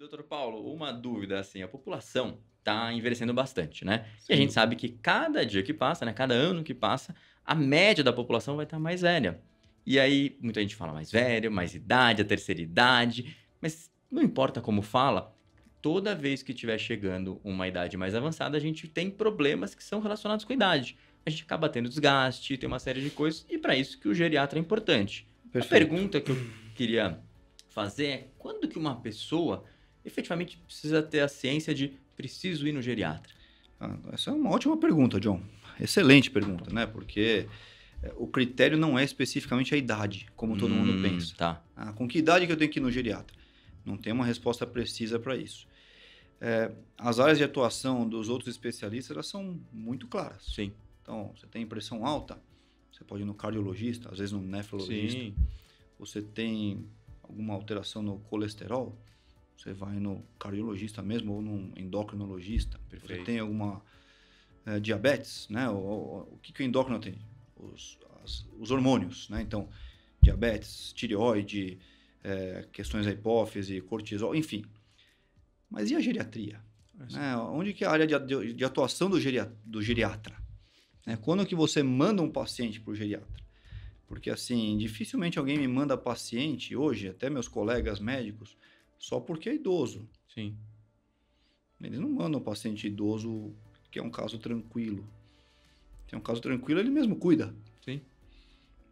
Doutor Paulo, uma dúvida, assim, a população está envelhecendo bastante, né? E a Sem gente dúvida. sabe que cada dia que passa, né, cada ano que passa, a média da população vai estar mais velha. E aí, muita gente fala mais velho, mais idade, a terceira idade, mas não importa como fala, toda vez que estiver chegando uma idade mais avançada, a gente tem problemas que são relacionados com a idade. A gente acaba tendo desgaste, tem uma série de coisas, e para isso que o geriatra é importante. A Perfeito. pergunta que eu queria fazer é quando que uma pessoa efetivamente precisa ter a ciência de preciso ir no geriatra? Essa é uma ótima pergunta, John. Excelente pergunta, né? Porque o critério não é especificamente a idade, como todo mundo pensa. Tá. Com que idade que eu tenho que ir no geriatra? Não tem uma resposta precisa para isso. As áreas de atuação dos outros especialistas elas são muito claras. Sim. Então, você tem pressão alta, você pode ir no cardiologista, às vezes no nefrologista. Sim. Você tem alguma alteração no colesterol, você vai no cardiologista mesmo ou num endocrinologista. Você Perfeito. tem alguma diabetes, né? O que o endócrino tem? Os hormônios, né? Então, diabetes, tireoide, questões da hipófise, cortisol, enfim. Mas e a geriatria? Né? Onde que é a área de atuação do geriatra? Quando que você manda um paciente para o geriatra? Porque, assim, dificilmente alguém me manda paciente hoje, até meus colegas médicos, só porque é idoso. Sim. Eles não mandam um paciente idoso que é um caso tranquilo. Se é um caso tranquilo, ele mesmo cuida. Sim.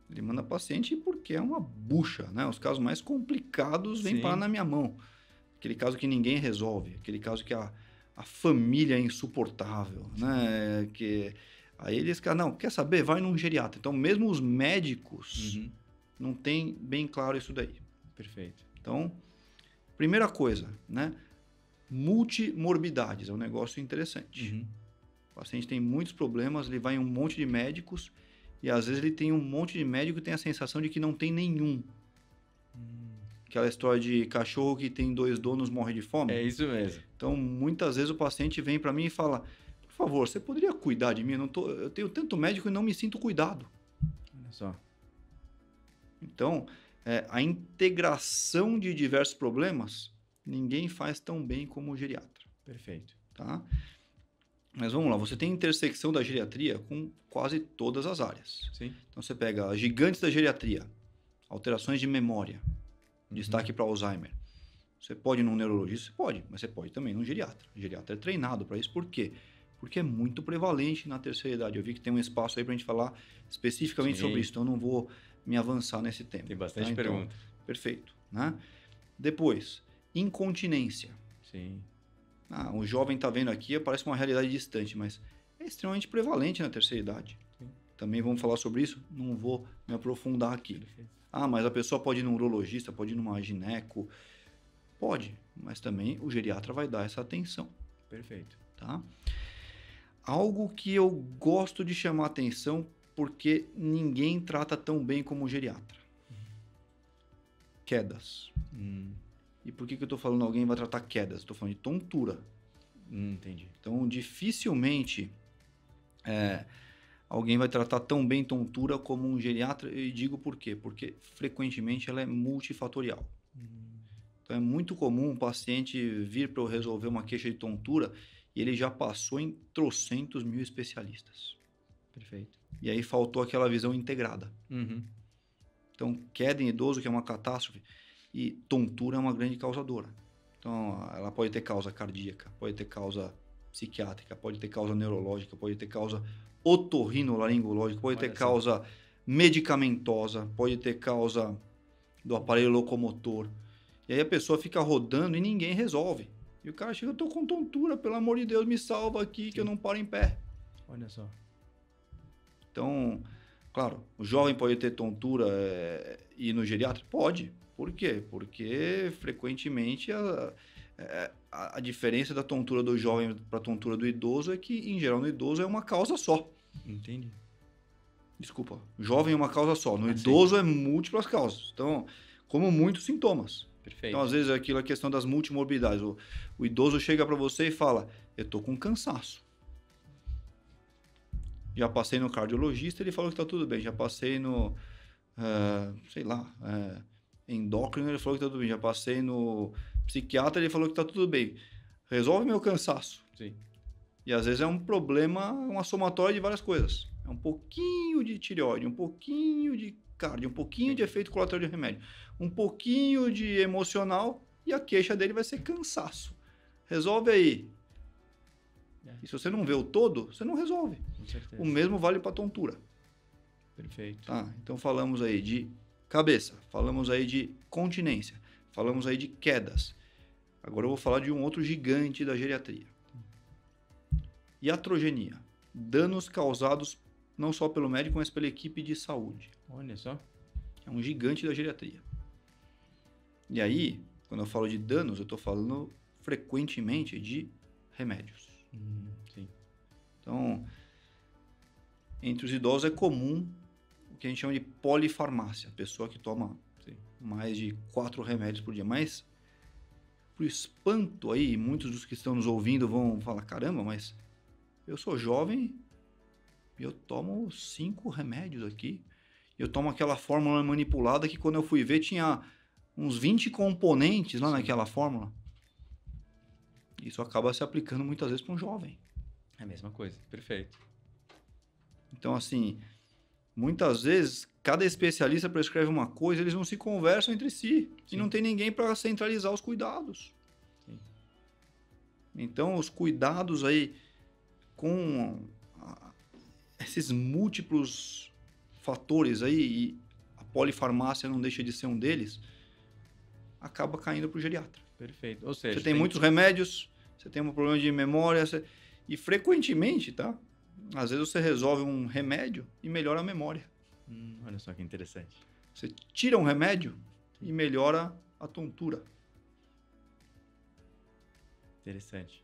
Ele manda paciente porque é uma bucha, né? Os casos mais complicados vêm parar Sim. na minha mão. Aquele caso que ninguém resolve. Aquele caso que a família é insuportável, né? Aí eles, não, quer saber? Vai num geriatra. Então, mesmo os médicos Uhum. não têm bem claro isso daí. Perfeito. Então, primeira coisa, né? Multimorbidades é um negócio interessante. Uhum. O paciente tem muitos problemas, ele vai em um monte de médicos e às vezes ele tem um monte de médico e tem a sensação de que não tem nenhum. Aquela história de cachorro que tem 2 donos morre de fome. É isso mesmo. Então, muitas vezes o paciente vem para mim e fala: por favor, você poderia cuidar de mim? Eu tenho tanto médico e não me sinto cuidado. Olha só. Então, a integração de diversos problemas, ninguém faz tão bem como o geriatra. Perfeito. Tá? Mas vamos lá, você tem intersecção da geriatria com quase todas as áreas. Sim. Então, você pega gigantes da geriatria, alterações de memória, destaque para Alzheimer. Você pode ir num neurologista? Você pode, mas você pode também num geriatra. O geriatra é treinado para isso. Por quê? Porque é muito prevalente na terceira idade. Eu vi que tem um espaço aí para a gente falar especificamente Sim. sobre isso, então eu não vou me avançar nesse tema. Tem bastante Então, pergunta. perfeito. Né? Depois, incontinência. Sim. O jovem está vendo aqui, parece uma realidade distante, mas é extremamente prevalente na terceira idade. Sim. Também vamos falar sobre isso, não vou me aprofundar aqui. Perfeito. Mas a pessoa pode ir num urologista, pode ir numa gineco. Pode, mas também o geriatra vai dar essa atenção. Perfeito. Tá? Algo que eu gosto de chamar atenção porque ninguém trata tão bem como o geriatra. Quedas. E por que eu estou falando alguém vai tratar quedas? Estou falando de tontura. Entendi. Então, dificilmente alguém vai tratar tão bem tontura como um geriatra. E digo por quê? Porque frequentemente ela é multifatorial. Então, é muito comum um paciente vir para eu resolver uma queixa de tontura e ele já passou em trocentos mil especialistas. Perfeito. E aí faltou aquela visão integrada. Uhum. Então, queda em idoso, que é uma catástrofe, e tontura é uma grande causadora. Então, ela pode ter causa cardíaca, pode ter causa psiquiátrica, pode ter causa neurológica, pode ter causa otorrinolaringológica, pode ter causa medicamentosa, pode ter causa do aparelho locomotor. E aí a pessoa fica rodando e ninguém resolve. E o cara chega, eu tô com tontura, pelo amor de Deus, me salva aqui que eu não paro em pé. Olha só. Então, claro, o jovem pode ter tontura e ir no geriatra? Pode. Por quê? Porque frequentemente a diferença da tontura do jovem para a tontura do idoso é que, em geral, no idoso é uma causa só. Entendi. Desculpa, jovem é uma causa só. No sim. idoso é múltiplas causas. Então, como muitos sintomas. Perfeito. Então, às vezes, a questão das multimorbidades. O idoso chega para você e fala, eu tô com cansaço. Já passei no cardiologista, ele falou que tá tudo bem. Já passei no, endócrino, ele falou que tá tudo bem. Já passei no psiquiatra, ele falou que tá tudo bem. Resolve meu cansaço. Sim. E às vezes é um problema, uma somatória de várias coisas. É um pouquinho de tireoide, um pouquinho de cardio, um pouquinho de efeito colateral de remédio, um pouquinho de emocional e a queixa dele vai ser cansaço. Resolve aí. E se você não vê o todo, você não resolve. Com certeza. O mesmo vale para tontura. Perfeito. Tá? Então falamos aí de cabeça, falamos aí de continência, falamos aí de quedas. Agora eu vou falar de um outro gigante da geriatria. Iatrogenia. Danos causados não só pelo médico, mas pela equipe de saúde. Olha só. É um gigante da geriatria. E aí, quando eu falo de danos, eu estou falando frequentemente de remédios. Sim. Então, entre os idosos é comum o que a gente chama de polifarmácia. A pessoa que toma mais de 4 remédios por dia. Mas, pro espanto aí, muitos dos que estão nos ouvindo vão falar, caramba, mas eu sou jovem e eu tomo 5 remédios aqui. Eu tomo aquela fórmula manipulada que quando eu fui ver tinha uns 20 componentes lá naquela fórmula. Isso acaba se aplicando muitas vezes para um jovem. É a mesma coisa. Perfeito. Então, assim, muitas vezes cada especialista prescreve uma coisa, eles não se conversam entre si. E não tem ninguém para centralizar os cuidados. Sim. Então, os cuidados aí com esses múltiplos fatores aí, e a polifarmácia não deixa de ser um deles, acaba caindo para o geriatra. Perfeito. Ou seja, você tem muitos remédios, você tem um problema de memória, e frequentemente, tá? Às vezes você resolve um remédio e melhora a memória. Olha só que interessante. Você tira um remédio e melhora a tontura. Interessante.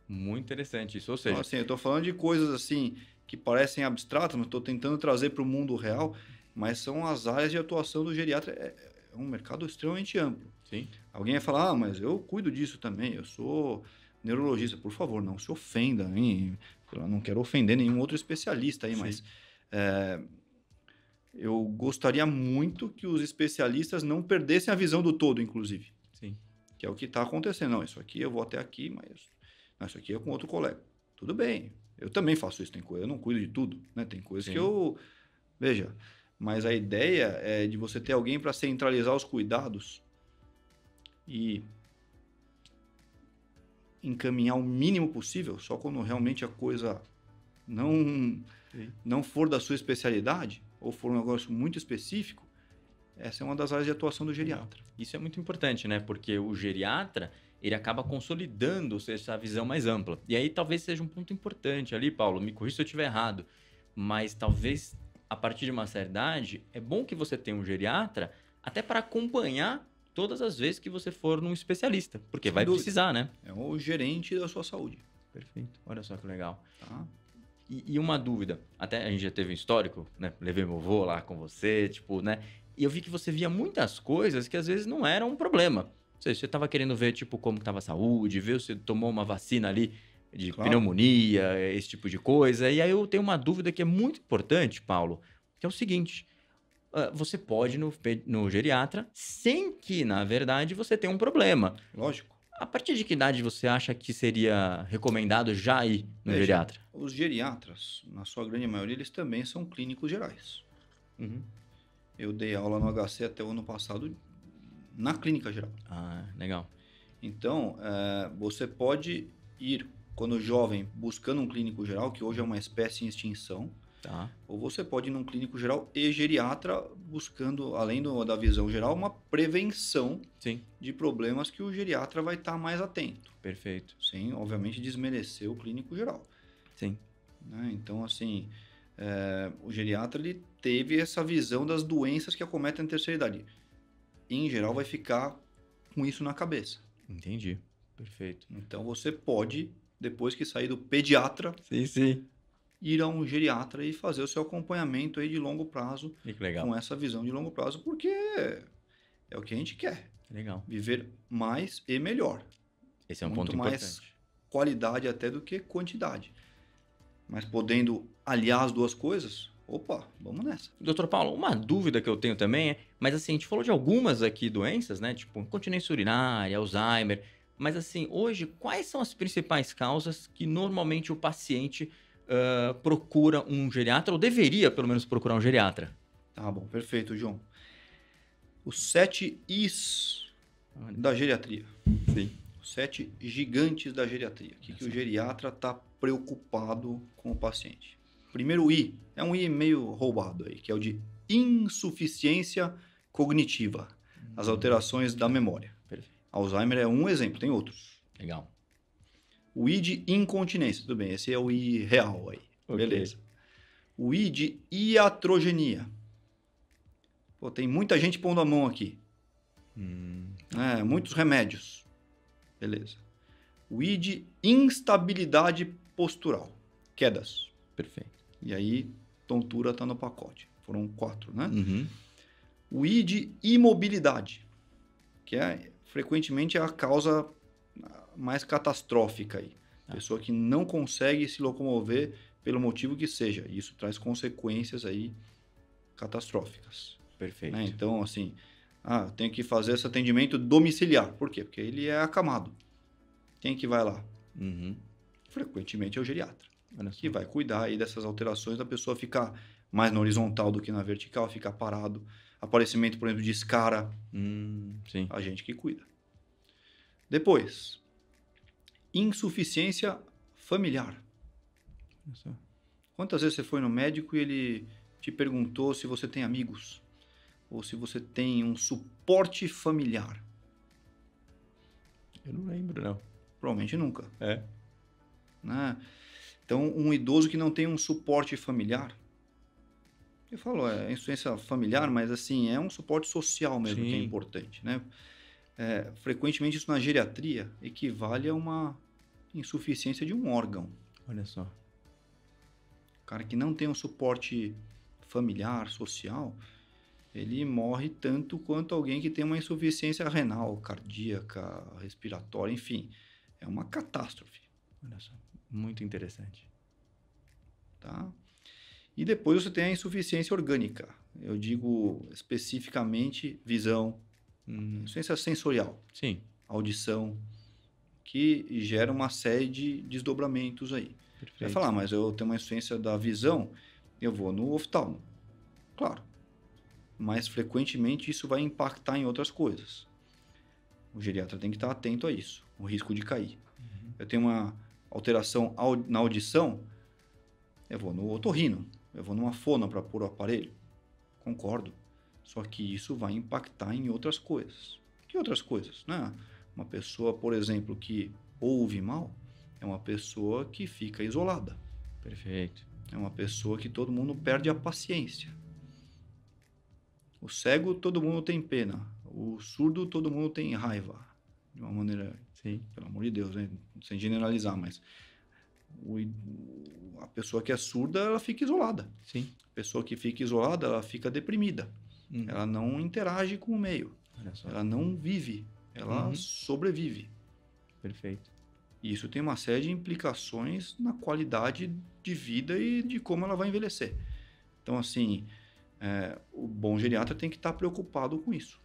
Muito interessante isso. Ou seja, Então, assim, eu estou falando de coisas assim que parecem abstratas, mas estou tentando trazer para o mundo real, mas são as áreas de atuação do geriatra. É um mercado extremamente amplo. sim. Alguém vai falar, mas eu cuido disso também, eu sou neurologista. Por favor, não se ofenda, hein? Eu não quero ofender nenhum outro especialista aí, Sim. mas eu gostaria muito que os especialistas não perdessem a visão do todo, inclusive. Sim. Que é o que está acontecendo. Não, isso aqui eu vou até aqui, mas não, isso aqui é com outro colega. Tudo bem, eu também faço isso, tem coisa, eu não cuido de tudo, né? Tem coisas que eu... Veja, mas a ideia é de você ter alguém para centralizar os cuidados e encaminhar o mínimo possível, só quando realmente a coisa não for da sua especialidade, ou for um negócio muito específico, essa é uma das áreas de atuação do geriatra. Isso é muito importante, né? Porque o geriatra, ele acaba consolidando essa visão mais ampla. E aí talvez seja um ponto importante ali, Paulo, me corrija se eu estiver errado, mas talvez a partir de uma certa idade, é bom que você tenha um geriatra até para acompanhar todas as vezes que você for num especialista, porque vai precisar, né? É o gerente da sua saúde. Perfeito. Olha só que legal. Tá? E uma dúvida, até a gente já teve um histórico, né? Levei meu avô lá com você, tipo, né? E eu vi que você via muitas coisas que às vezes não eram um problema. Não sei, você estava querendo ver, tipo, como estava a saúde, ver se tomou uma vacina ali de pneumonia, esse tipo de coisa. E aí eu tenho uma dúvida que é muito importante, Paulo, que é o seguinte: você pode ir no geriatra sem que, na verdade, você tenha um problema. Lógico. A partir de que idade você acha que seria recomendado já ir no geriatra? Os geriatras, na sua grande maioria, eles também são clínicos gerais. Uhum. Eu dei aula no HC até o ano passado na clínica geral. Ah, legal. Então, você pode ir, quando jovem, buscando um clínico geral, que hoje é uma espécie em extinção, Tá. ou você pode ir num clínico geral e geriatra, buscando, além da visão geral, uma prevenção Sim. de problemas que o geriatra vai estar mais atento. Perfeito. Sem, obviamente, desmerecer o clínico geral. Sim. Né? Então, assim, o geriatra ele teve essa visão das doenças que acometem a terceira idade. Em geral, vai ficar com isso na cabeça. Entendi. Perfeito. Então, você pode, depois que sair do pediatra, Sim. ir a um geriatra e fazer o seu acompanhamento aí de longo prazo, Que legal. com essa visão de longo prazo, porque é o que a gente quer. Legal. Viver mais e melhor. Esse é um Muito ponto mais importante. Qualidade até do que quantidade. Mas podendo aliar as duas coisas, Opa, vamos nessa. Doutor Paulo, uma dúvida que eu tenho também mas assim, a gente falou de algumas aqui doenças, né? Tipo, incontinência urinária, Alzheimer. Mas assim, hoje, quais são as principais causas que normalmente o paciente procura um geriatra, ou deveria pelo menos procurar um geriatra? Tá bom, perfeito, João. Os 7 Is da geriatria. Sim. Os 7 gigantes da geriatria. O que o geriatra está preocupado com o paciente? Primeiro I, é um I meio roubado aí, que é o de insuficiência cognitiva. As alterações da memória. Perfeito. Alzheimer é um exemplo, tem outros. Legal. O I de incontinência, tudo bem, esse é o I real aí, Okay. beleza. O I de iatrogenia. Pô, tem muita gente pondo a mão aqui. Muitos remédios. Beleza. O I de instabilidade postural. Quedas. Perfeito. E aí, tontura está no pacote. Foram 4, né? Uhum. O I de imobilidade, que frequentemente é a causa mais catastrófica aí. Pessoa que não consegue se locomover pelo motivo que seja. Isso traz consequências aí catastróficas. Perfeito. Né? Então, assim, tem que fazer esse atendimento domiciliar. Por quê? Porque ele é acamado. Quem que vai lá? Uhum. Frequentemente é o geriatra, que vai cuidar aí dessas alterações, da pessoa ficar mais na horizontal do que na vertical, ficar parado. Aparecimento, por exemplo, de escara. Sim. A gente que cuida. Depois, insuficiência familiar. Quantas vezes você foi no médico e ele te perguntou se você tem amigos? Ou se você tem um suporte familiar? Eu não lembro, não. Provavelmente nunca. É. Né? Então, um idoso que não tem um suporte familiar, eu falo, é insuficiência familiar, mas assim, é um suporte social mesmo. Sim. Que é importante. Né? Frequentemente isso na geriatria equivale a uma insuficiência de um órgão. Olha só. O cara que não tem um suporte familiar, social, ele morre tanto quanto alguém que tem uma insuficiência renal, cardíaca, respiratória, enfim. É uma catástrofe. Olha só, muito interessante. Tá? E depois você tem a insuficiência orgânica. Eu digo especificamente visão, insuficiência sensorial. Sim. Audição, que gera uma série de desdobramentos aí. Perfeito. Você vai falar, mas eu tenho uma insuficiência da visão, eu vou no oftalmo. Claro. Mas frequentemente isso vai impactar em outras coisas. O geriatra tem que estar atento a isso, o risco de cair. Eu tenho uma alteração na audição, eu vou no otorrino, eu vou numa fono para pôr o aparelho. Concordo. Só que isso vai impactar em outras coisas. Que outras coisas? Né? Uma pessoa, por exemplo, que ouve mal, é uma pessoa que fica isolada. Perfeito. É uma pessoa que todo mundo perde a paciência. O cego, todo mundo tem pena. O surdo, todo mundo tem raiva. De uma maneira, sim, pelo amor de Deus, né? Sem generalizar, mas a pessoa que é surda, ela fica isolada. Sim. A pessoa que fica isolada, ela fica deprimida. Ela não interage com o meio. Ela não vive. Ela sobrevive. Perfeito. E isso tem uma série de implicações na qualidade de vida e de como ela vai envelhecer. Então, assim, o bom geriatra tem que estar preocupado com isso.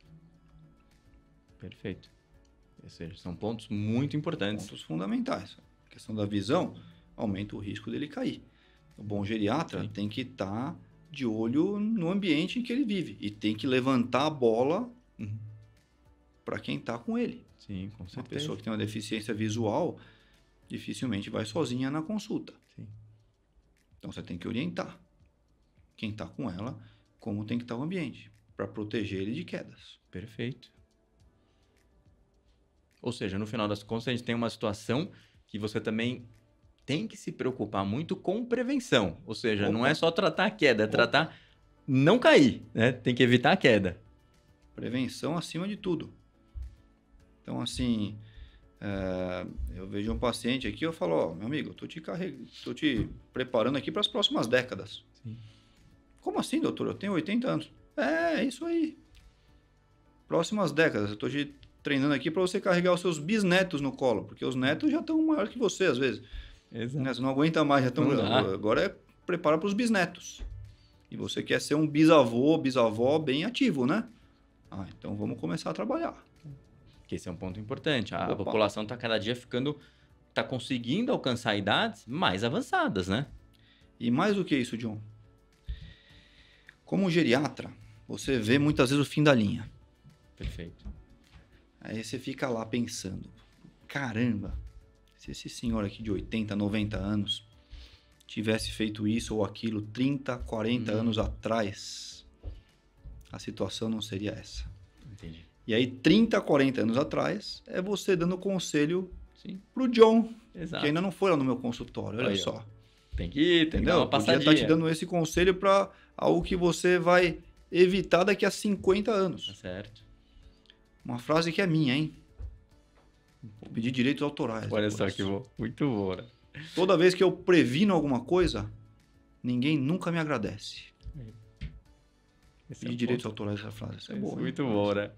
Perfeito. Ou seja, são pontos muito importantes. Pontos fundamentais. A questão da visão aumenta o risco dele cair. O bom geriatra tem que estar de olho no ambiente em que ele vive. E tem que levantar a bola para quem está com ele. Sim, com certeza. Uma pessoa que tem uma deficiência visual dificilmente vai sozinha na consulta. Sim. Então você tem que orientar quem está com ela como tem que estar o ambiente para proteger ele de quedas. Perfeito. Ou seja, no final das contas, a gente tem uma situação que você também tem que se preocupar muito com prevenção. Ou seja, não é só tratar a queda, é tratar não cair, né? Tem que evitar a queda. Prevenção acima de tudo. Então, assim, eu vejo um paciente aqui, eu falo, meu amigo, tô te preparando aqui para as próximas décadas. Sim. Como assim, doutor? Eu tenho 80 anos. É isso aí. Próximas décadas, eu tô te treinando aqui para você carregar os seus bisnetos no colo, porque os netos já estão maiores que você, às vezes. Exato. Né? Você não aguenta mais, já estão... Agora é preparar para os bisnetos. E você quer ser um bisavô, bisavó bem ativo, né? Ah, então vamos começar a trabalhar. Que esse é um ponto importante. A Opa. população está cada dia está conseguindo alcançar idades mais avançadas, né? E mais do que isso, John. Como geriatra, você vê muitas vezes o fim da linha. Perfeito. Aí você fica lá pensando, caramba, se esse senhor aqui de 80, 90 anos tivesse feito isso ou aquilo 30, 40 anos atrás, a situação não seria essa. Entendi. E aí, 30, 40 anos atrás, é você dando conselho Sim. pro John, Exato. que ainda não foi lá no meu consultório, olha Aí, só. Tem que ir, tem que dar Entendeu? uma Podia passadinha. estar te dando esse conselho para algo que você vai evitar daqui a 50 Tá anos. certo. Uma frase que é minha, hein? Vou pedir direitos autorais. Olha depois. só que bom. Muito bom, né? Toda vez que eu previno alguma coisa, ninguém nunca me agradece. Esse é Pedir o direitos ponto. autorais essa frase. Isso é Isso boa. muito hein? bom, né?